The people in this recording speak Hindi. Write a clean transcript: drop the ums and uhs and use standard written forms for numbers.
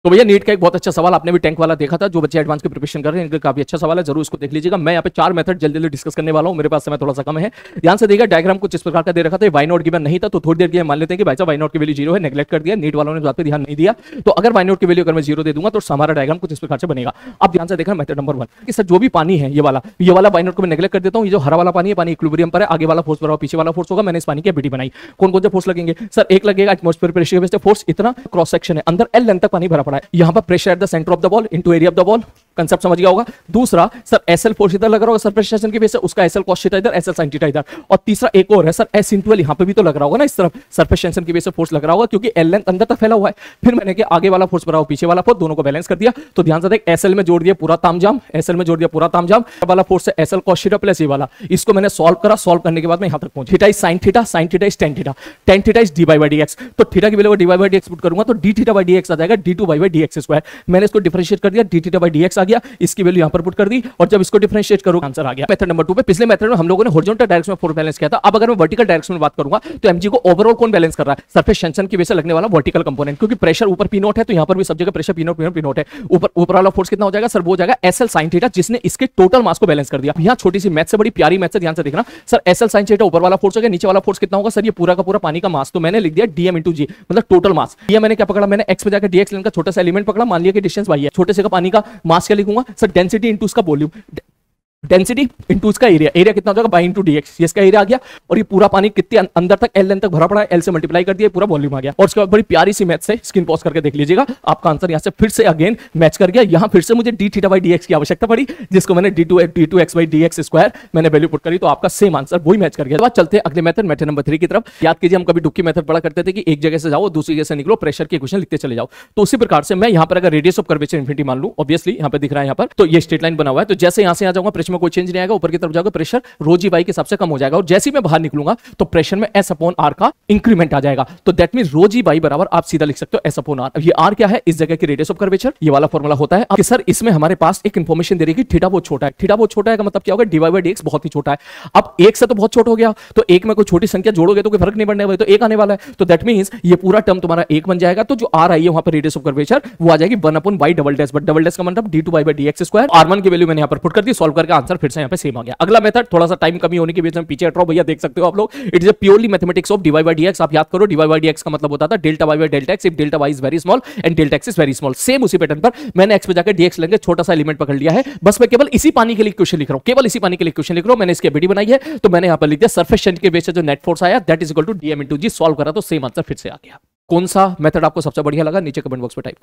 तो भैया नीट का एक बहुत अच्छा सवाल, आपने भी टैंक वाला देखा था, जो बच्चे एडवांस की प्रिपरेशन कर रहे हैं इनका काफी अच्छा सवाल है, जरूर इसको देख लीजिएगा। मैं यहाँ पे 4 मेथड जल्दी जल्दी डिस्कस करने वाला हूँ, मेरे पास समय थोड़ा सा कम है। ध्यान से देखिएगा, डायग्राम कुछ इस प्रकार का दे रखा था, वाई नॉट गिवन नहीं था तो थोड़ी देर के मान लेते हैं कि भाई साहब वाई नॉट की वैल्यू 0 है, नेगलेक्ट कर दिया, नीट वालों ने बात पे ध्यान नहीं दिया। तो अगर वाई नॉट की वैल्यू अगर मैं 0 दे दूंगा तो हमारा डायग्राम कुछ इस प्रकार से बनेगा। अब ध्यान से देखा मेथड नंबर 1 कि सर जो भी पानी है ये वाला वाई नॉट को मैं नेगलेक्ट कर देता हूँ, ये जो हरा वाला पानी है, पानी इक्विलिब्रियम पर है, आगे वाला फोर्स बढ़ाओ पीछे वाला फोर्स होगा, मैंने इस पानी की एबिलिटी बनाई। कौन कौन से फोर्स लगेंगे सर? एक लगेगा एटमॉस्फेयर प्रेशर बेस्ड फोर्स, इतना क्रॉस सेक्शन है, अंदर एल लेंथ तक पानी भरा पड़ा है, यहाँ पर pressure at the centre of the ball into area of the ball, concept समझ गया होगा। दूसरा सर एसएल फोर्स इधर लग रहा होगा सरफेस टेंशन की वजह से, उसका एसएल कॉस थीटा इधर, एसएल साइन थीटा इधर। और तीसरा एक और है सर एस इंटू एल, यहां पे भी तो लग रहा होगा ना इस तरफ, सरफेस टेंशन की वजह से फोर्स लग रहा होगा क्योंकि एल लेंथ अंदर तक फैला हुआ है। फिर मैंने कि आगे वाला फोर्स बढ़ाओ पीछे वाला फोर्स, दोनों को बैलेंस कर दिया। तो ध्यान से देख, एसएल में जोड़ दिया पूरा तामझाम, एसएल में जोड़ दिया पूरा तामझाम, वाला फोर्स है एसएल कॉस थीटा प्लस ये वाला, इसको मैंने सॉल्व करा, सॉल्व करने के बाद मैं यहां तक पहुंचा। Theta is sine theta, sine theta is tan theta, tan theta is D by D X. तो थीटा की वैल्यू को D by D X put करूंगा तो D theta by D X आ जाएगा D two by D x square. मैंने इसको डिफरेंशिएट कर दिया, D theta by D X आ गया, इसकी वैल्यू यहां पर पुट कर दी, और जब इसको डिफरेंशिएट करोगे आंसर आ गया। मेथड नंबर 2 पे पिछले मेथड में हम लोगों ने हॉरिजॉन्टल डायरेक्शन में फोर्स बैलेंस किया था। अब अगर मैं वर्टिकल डायरेक्शन में बात करूंगा तो एमजी को ओवरऑल कौन बैलेंस कर रहा है? सरफेस टेंशन की वजह से लगने वाला वर्टिकल कंपोनेंट, क्योंकि प्रेशर ऊपर पी नॉट है तो यहां पर भी सब जगह प्रेशर पी नॉट है। ऊपर वाला फोर्स कितना हो जाएगा सर? वो हो जाएगा एसएल साइन थीटा, जिसने इसके टोटल मास को बैलेंस कर दिया। यहां छोटी सी मैथ से, बड़ी प्यारी मैथ से ध्यान से देखना सर, एसएल साइन थीटा ऊपर वाला फोर्स हो गया, नीचे वाला फोर्स कितना होगा सर? ये पूरा का पूरा पानी का मास, तो मैंने लिख दिया डीएम इंटू जी, मतलब टोटल मास। ये मैंने क्या पकड़ा? मैंने एक्स पे जाकर डीएक्स लेने का छोटा सा एलिमेंट पकड़ा, मान लिया कि डिस्टेंस वाई है, छोटे से का पानी का मास क्या लिखूंगा सर? डेंसिटी इंटू उसका वॉल्यूम, डेंसिटी इंटू इसका एरिया, एरिया कितना हो जाएगा? बाई इंटू डीएक्स, ये इसका एरिया आ गया। और ये पूरा पानी कितने अंदर तक एल लेंथ तक भरा पड़ा है, एल से मल्टीप्लाई कर दिया, पूरा वॉल्यूम आ गया। और उसके बाद बड़ी प्यारी सी मैथ से स्क्रीन पॉज करके देख लीजिएगा, आपका आंसर यहां से फिर से अगेन मैच कर गया। यहां फिर से मुझे डी थीटा बाई डीएक्स की आवश्यकता पड़ी, जिसको मैंने d two x by dx square मैंने वैल्यू पुट करी, तो आपका सेम आंसर वही मैच कर गया। तो चलते हैं अगले मेथड, मेथड नंबर 3 की तरफ। याद कीजिए हम कभी डुक्की मेथड पढ़ा करते थे कि एक जगह से जाओ दूसरी जगह से निकलो, प्रेशर की इक्वेशन लिखते चले जाओ। तो उसी प्रकार से मैं यहां पर अगर रेडियस ऑफ कर्वेचर इन्फिनिटी मान लूं, ऑब्वियसली यहां पर दिख रहा है, यहां पर तो ये स्ट्रेट लाइन बना हुआ है, तो जैसे यहां से यहां जाऊंगा प्रेशर में कोई चेंज नहीं आएगा, ऊपर की तरफ जाओगे प्रेशर रो जी बाई के सबसे कम हो जाएगा, और जैसे ही मैं बाहर निकलूंगा तो प्रेशर में एस अपॉन आर का इंक्रीमेंट आ जाएगा। तो that means rho g by बराबर आप सीधा लिख सकते हो एस अपॉन आर। अब ये आर क्या है? इस जगह की रेडियस ऑफ कर्वेचर, ये वाला फॉर्मूला होता है। अब सर इसमें हमारे पास एक इंफॉर्मेशन दे रही है कि थीटा बहुत छोटा है। थीटा बहुत छोटा है का मतलब क्या होगा? D y by D x बहुत ही छोटा है। अब एक से तो बहुत छोटा हो गया, तो एक में कोई छोटी संख्या जोड़ोगे तो कोई फर्क नहीं पड़ने वाला, तो एक आने वाला है, तो दैट मींस ये पूरा टर्म तुम्हारा एक बन जाएगा। तो जो आर आई है वहां पर रेडियस ऑफ कर्वेचर वो आ जाएगी 1 upon y double dash, but double dash का मतलब d two y by D x square. R1 की वैल्यू मैंने यहां पर पुट कर दी, सॉल्व करके आंसर फिर से यहां पे सेम आ गया। अगला मेथड थोड़ा सा टाइम कमी होने की वजह से पीछे हट रहा हूं भैया, देख सकते हो आप लोग, it is a purely mathematics of d y by D x. आप याद करो d y by D x का मतलब होता था delta y by delta x if delta y is very small and delta x is very small. Same उसी पैटर्न पर मैंने एक्स पे जाकर डी एक्स लेंगे, छोटा सा एलिमेंट पकड़ लिया है, बस मैं केवल इसी पानी के लिए क्वेश्चन लिख रहा हूं, केवल इसी पानी के लिए क्वेश्चन लिख रहा हूं। मैंने इसकी एबिलिटी बनाई है, तो मैंने यहां पर लिख दिया सरफेस टेंशन के बेस से जो नेट फोर्स आया that is equal to dm into g. Solve करा तो सेम आंसर फिर से आ गया। कौन सा मेथड आपको सबसे बढ़िया लगा नीचे कमेंट बॉक्स में टाइप करो।